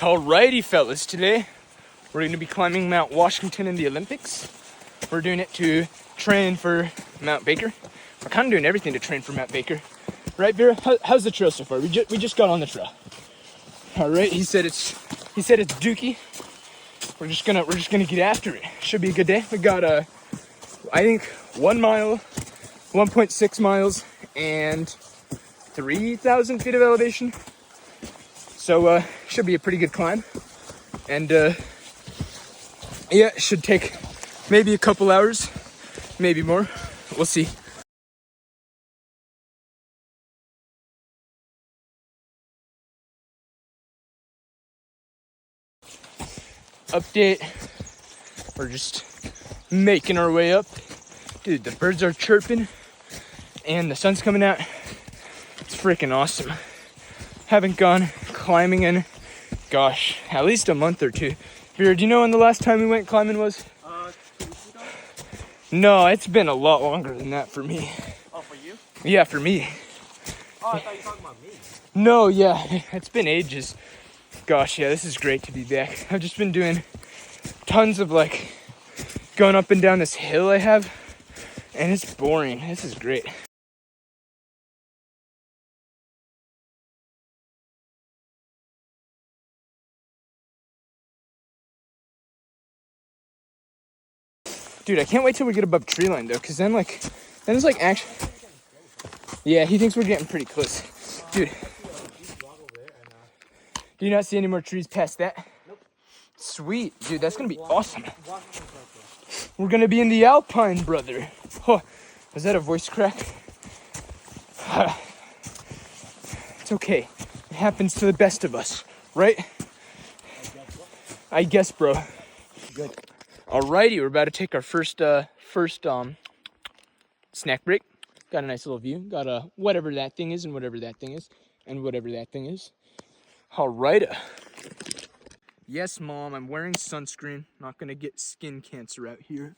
Alrighty fellas, today we're going to be climbing Mount Washington in the Olympics. We're doing it to train for Mount Baker. We're kind of doing everything to train for Mount Baker. Right, Vera? How's the trail so far? We just got on the trail. Alright, he said it's dookie. We're just gonna get after it. Should be a good day. We got I think 1 mile, 1.6 miles, and 3,000 feet of elevation. So should be a pretty good climb. And yeah, it should take maybe a couple hours, maybe more. We'll see. Update. We're just making our way up. Dude, the birds are chirping and the sun's coming out. It's freaking awesome. Haven't gone climbing in, gosh, at least a month or two. Vera, do you know when the last time we went climbing was? 2 weeks ago? No, it's been a lot longer than that for me. Oh, for you? Yeah, for me. Oh, I thought you were talking about me. No, yeah, it's been ages. Gosh, yeah, this is great to be back. I've just been doing tons of like going up and down this hill I have, and it's boring. This is great. Dude, I can't wait till we get above tree line though, because then it's like actually, yeah, he thinks we're getting pretty close. Dude, do you not see any more trees past that? Nope. Sweet, dude, that's gonna be awesome. We're gonna be in the Alpine, brother. Oh, was that a voice crack? It's okay. It happens to the best of us, right? I guess, bro. Good. Alrighty, we're about to take our first snack break. Got a nice little view. Got a whatever that thing is and whatever that thing is and whatever that thing is. Alrighty. Yes, Mom, I'm wearing sunscreen. Not gonna get skin cancer out here.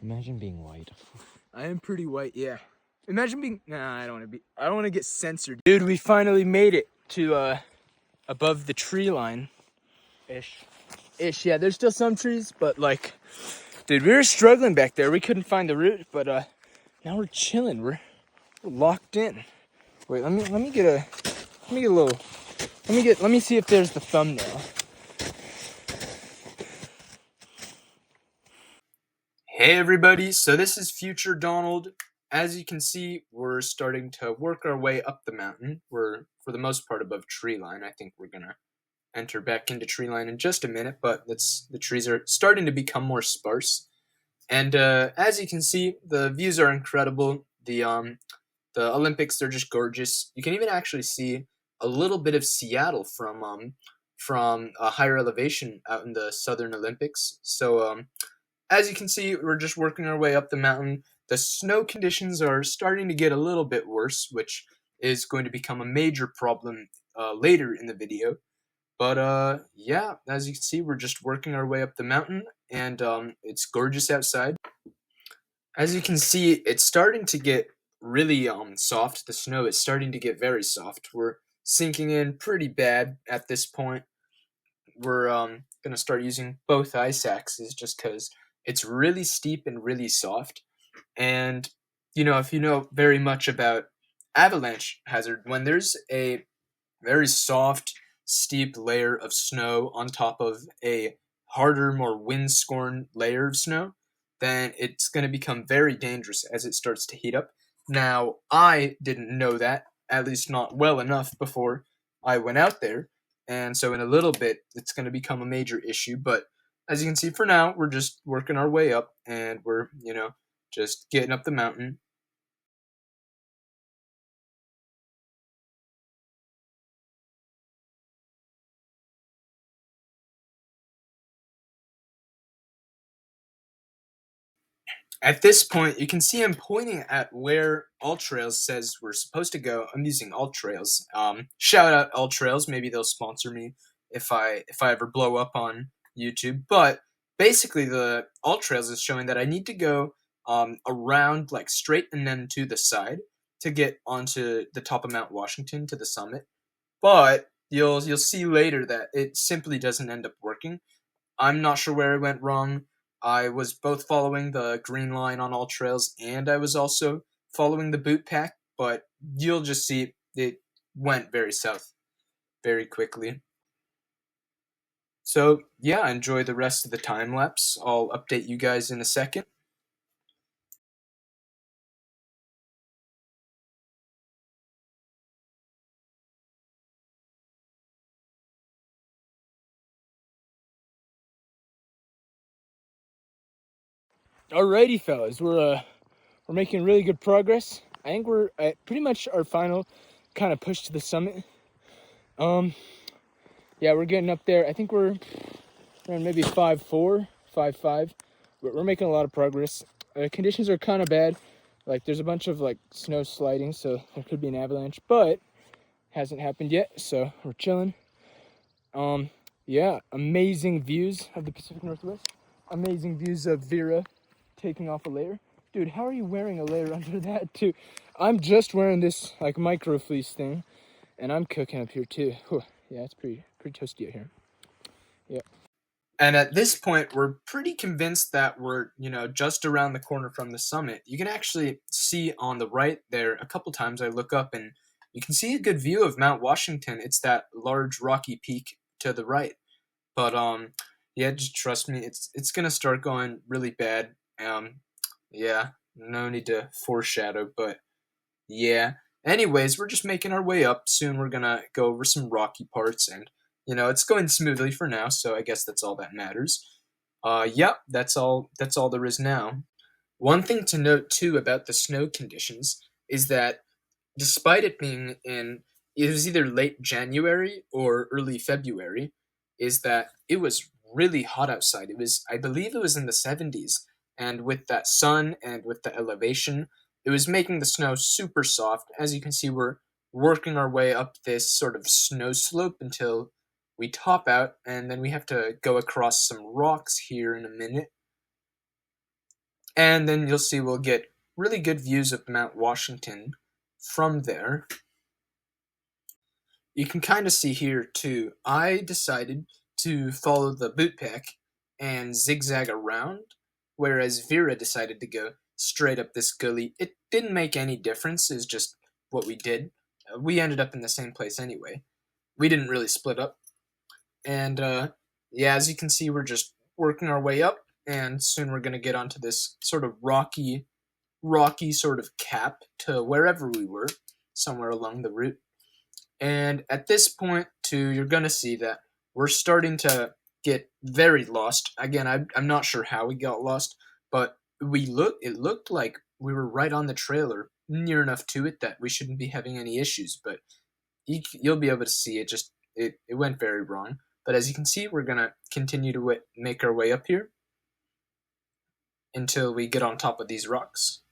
Imagine being white. I am pretty white, yeah. Imagine being, nah, I don't want to get censored. Dude, we finally made it to above the tree line. Ish, yeah, there's still some trees, but like, dude, we were struggling back there. We couldn't find the route, but now we're chilling. We're locked in. Wait, let me see if there's the thumbnail. Hey everybody, so this is future Donald. As you can see, we're starting to work our way up the mountain. We're, for the most part, above tree line. I think we're gonna enter back into tree line in just a minute, but the trees are starting to become more sparse. And as you can see, the views are incredible. The Olympics, they're just gorgeous. You can even actually see a little bit of Seattle from a higher elevation out in the Southern Olympics. So as you can see, we're just working our way up the mountain. The snow conditions are starting to get a little bit worse, which is going to become a major problem later in the video. But yeah, as you can see, we're just working our way up the mountain, and it's gorgeous outside. As you can see, it's starting to get really soft. The snow is starting to get very soft. We're sinking in pretty bad at this point. We're gonna start using both ice axes just because it's really steep and really soft. And you know, if you know very much about avalanche hazard, when there's a very soft, steep layer of snow on top of a harder, more wind-scorned layer of snow, then it's going to become very dangerous as it starts to heat up. Now, I didn't know that, at least not well enough before I went out there, and so in a little bit, it's going to become a major issue, but as you can see, for now, we're just working our way up, and we're, just getting up the mountain. At this point, you can see I'm pointing at where All Trails says we're supposed to go. I'm using All Trails. Shout out All Trails. Maybe they'll sponsor me if I ever blow up on YouTube. But basically, the All Trails is showing that I need to go around, like straight and then to the side to get onto the top of Mount Washington to the summit. But you'll see later that it simply doesn't end up working. I'm not sure where I went wrong. I was both following the green line on all trails and I was also following the boot pack, but you'll just see it went very south very quickly. So, yeah, enjoy the rest of the time lapse. I'll update you guys in a second. Alrighty, fellas, we're making really good progress. I think we're at pretty much our final kind of push to the summit. Um, yeah, we're getting up there. I think we're around maybe 5.4, 5.5. We're making a lot of progress. Conditions are kind of bad. Like there's a bunch of like snow sliding, so there could be an avalanche, but hasn't happened yet. So we're chilling. Um, yeah, amazing views of the Pacific Northwest. Amazing views of Vera taking off a layer. Dude, how are you wearing a layer under that too? I'm just wearing this like micro fleece thing, and I'm cooking up here too. Whew. Yeah, it's pretty toasty out here. Yeah. And at this point, we're pretty convinced that we're, just around the corner from the summit. You can actually see on the right there, a couple times I look up and you can see a good view of Mount Washington. It's that large rocky peak to the right. But yeah, just trust me, it's gonna start going really bad. Yeah, no need to foreshadow, but yeah. Anyways, we're just making our way up. Soon we're gonna go over some rocky parts, and it's going smoothly for now. So I guess that's all that matters. Yep, that's all. That's all there is now. One thing to note too about the snow conditions is that despite it being it was either late January or early February, is that it was really hot outside. I believe it was in the 70s, and with that sun and with the elevation, it was making the snow super soft. As you can see, we're working our way up this sort of snow slope until we top out, and then we have to go across some rocks here in a minute. And then you'll see we'll get really good views of Mount Washington from there. You can kind of see here too. I decided to follow the boot pack and zigzag around, whereas Vera decided to go straight up this gully. It didn't make any difference, it's just what we did. We ended up in the same place anyway. We didn't really split up. And yeah, as you can see, we're just working our way up, and soon we're going to get onto this sort of rocky sort of cap to wherever we were, somewhere along the route. And at this point, too, you're going to see that we're starting to get very lost. Again, I'm not sure how we got lost, but it looked like we were right on the trailer, near enough to it that we shouldn't be having any issues. But you'll be able to see it. It went very wrong. But as you can see, we're going to continue to make our way up here until we get on top of these rocks.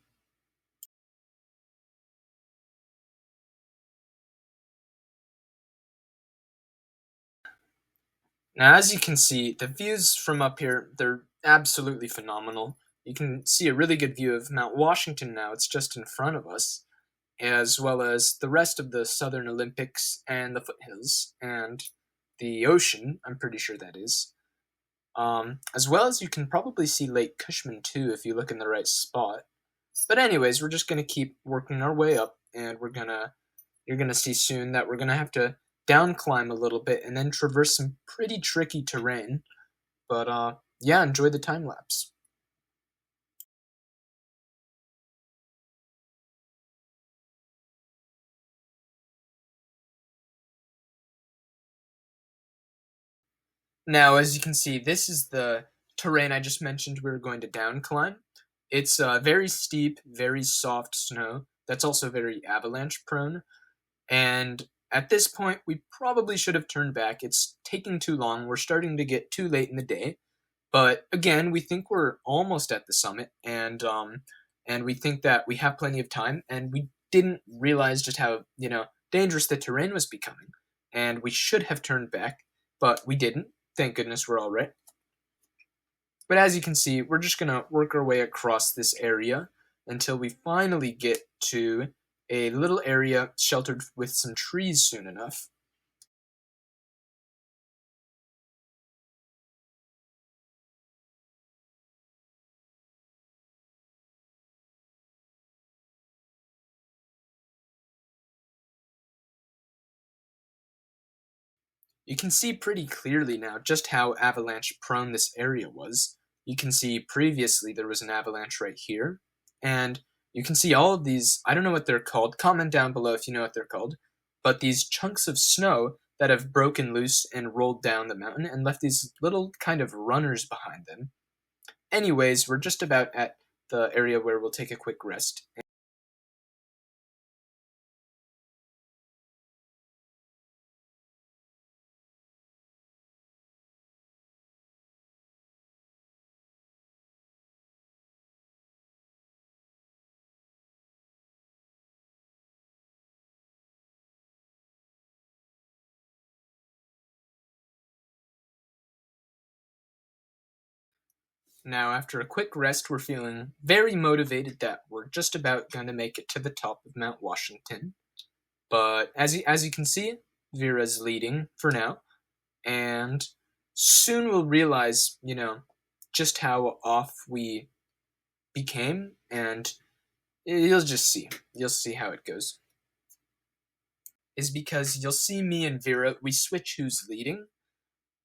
Now, as you can see, the views from up here, they're absolutely phenomenal. You can see a really good view of Mount Washington now, it's just in front of us, as well as the rest of the Southern Olympics and the foothills, and the ocean, I'm pretty sure that is. As well as you can probably see Lake Cushman too if you look in the right spot. But anyways, we're just gonna keep working our way up, and you're gonna see soon that we're gonna have to down climb a little bit and then traverse some pretty tricky terrain. But yeah, enjoy the time lapse. Now, as you can see, this is the terrain I just mentioned we were going to down climb. It's very steep, very soft snow that's also very avalanche prone. And at this point, we probably should have turned back. It's taking too long. We're starting to get too late in the day. But again, we think we're almost at the summit, and we think that we have plenty of time. And we didn't realize just how dangerous the terrain was becoming, and we should have turned back, but we didn't. Thank goodness we're all right. But as you can see, we're just gonna work our way across this area until we finally get to a little area sheltered with some trees soon enough. You can see pretty clearly now just how avalanche prone this area was. You can see previously there was an avalanche right here, and you can see all of these, I don't know what they're called, comment down below if you know what they're called, but these chunks of snow that have broken loose and rolled down the mountain and left these little kind of runners behind them. Anyways, we're just about at the area where we'll take a quick rest. Now, after a quick rest, we're feeling very motivated that we're just about going to make it to the top of Mount Washington. But as you can see, Vera's leading for now, and soon we'll realize, just how off we became, and you'll just see. You'll see how it goes. Is because you'll see me and Vera, we switch who's leading,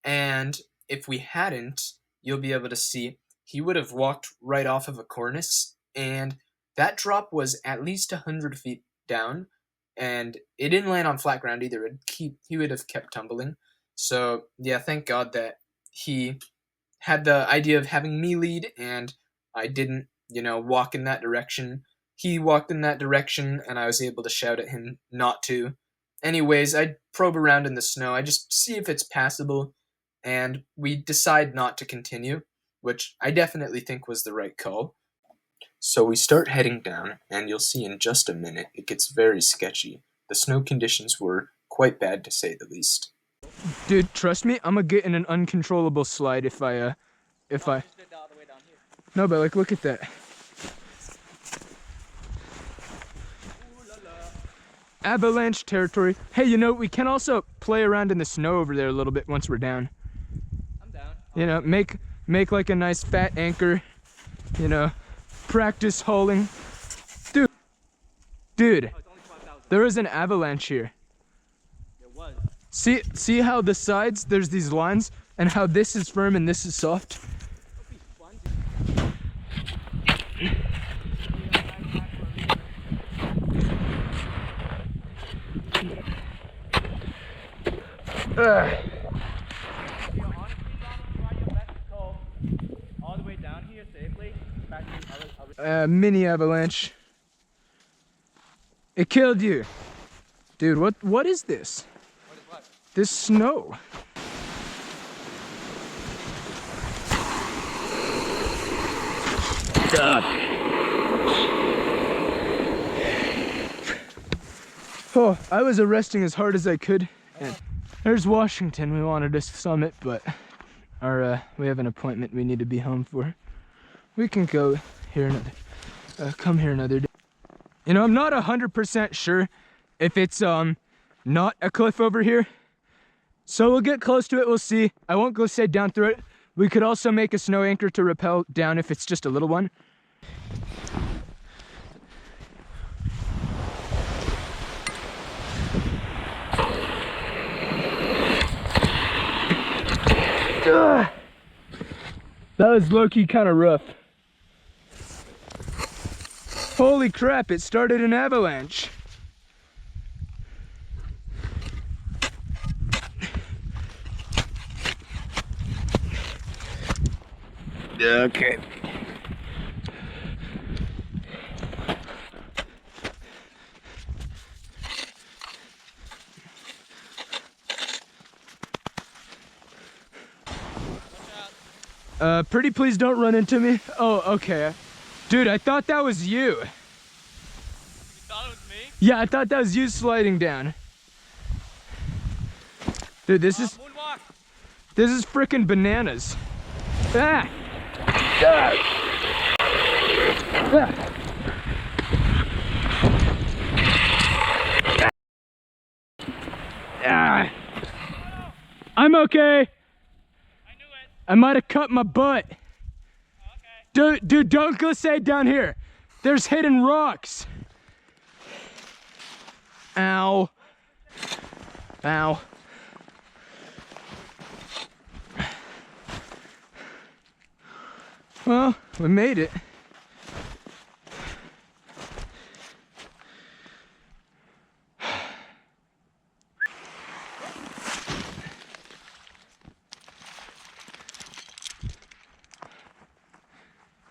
and if we hadn't, you'll be able to see he would have walked right off of a cornice, and that drop was at least 100 feet down, and it didn't land on flat ground either. He would have kept tumbling. So yeah, thank God that he had the idea of having me lead, and I didn't, walk in that direction. He walked in that direction, and I was able to shout at him not to. Anyways, I probe around in the snow. I just see if it's passable, and we decide not to continue, which I definitely think was the right call. So we start heading down, and you'll see in just a minute it gets very sketchy. The snow conditions were quite bad, to say the least. Dude, trust me, I'm gonna get in an uncontrollable slide if I. No, but like, look at that. Avalanche territory. Hey, we can also play around in the snow over there a little bit once we're down. I'm down. Make like a nice fat anchor. Practice hauling. Dude, there is an avalanche here. There was. See how the sides, there's these lines, and how this is firm and this is soft? Mini avalanche. It killed you. Dude, what is this? What is what? This snow. God. Oh, I was resting as hard as I could. And there's Washington. We wanted to summit, but we have an appointment we need to be home for. We can go here come here another day. I'm not 100% sure if it's not a cliff over here. So we'll get close to it, we'll see. I won't go stay down through it. We could also make a snow anchor to rappel down if it's just a little one. Ugh. That was low-key kind of rough. Holy crap, it started an avalanche. Okay. Pretty please don't run into me. Oh, okay. Dude, I thought that was you. You thought it was me? Yeah, I thought that was you sliding down. Dude, this is freaking bananas. Ah! Ah! Ah! Ah! I'm okay. I might have cut my butt. Oh, okay. Dude, don't go stay down here. There's hidden rocks. Ow. Ow. Well, we made it.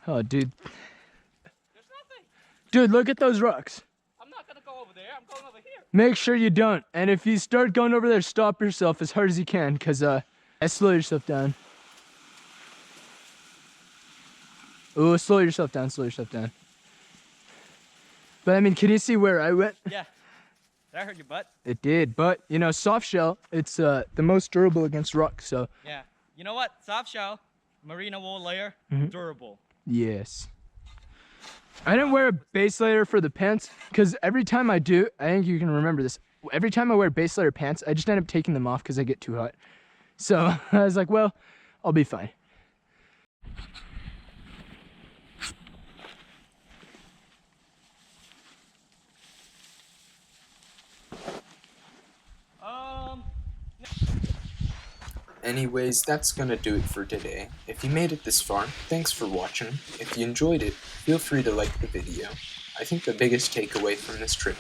Oh, dude. There's nothing. Dude, look at those rocks. I'm not gonna go over there. I'm going over here. Make sure you don't. And if you start going over there, stop yourself as hard as you can, because slow yourself down. Oh, slow yourself down, slow yourself down. But I mean, can you see where I went? Yeah. Did I hurt your butt? It did, but you know, soft shell, it's the most durable against rocks, so. Yeah. You know what? Soft shell, merino wool layer, durable. Yes. I didn't wear a base layer for the pants, because every time I do, I think you can remember this, every time I wear base layer pants, I just end up taking them off because I get too hot. So I was like, well, I'll be fine. Anyways, that's gonna do it for today. If you made it this far, thanks for watching. If you enjoyed it, feel free to like the video. I think the biggest takeaway from this trip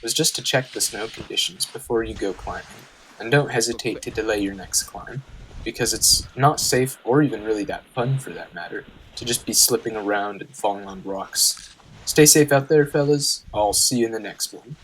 was just to check the snow conditions before you go climbing, and don't hesitate to delay your next climb, because it's not safe or even really that fun for that matter, to just be slipping around and falling on rocks. Stay safe out there, fellas. I'll see you in the next one.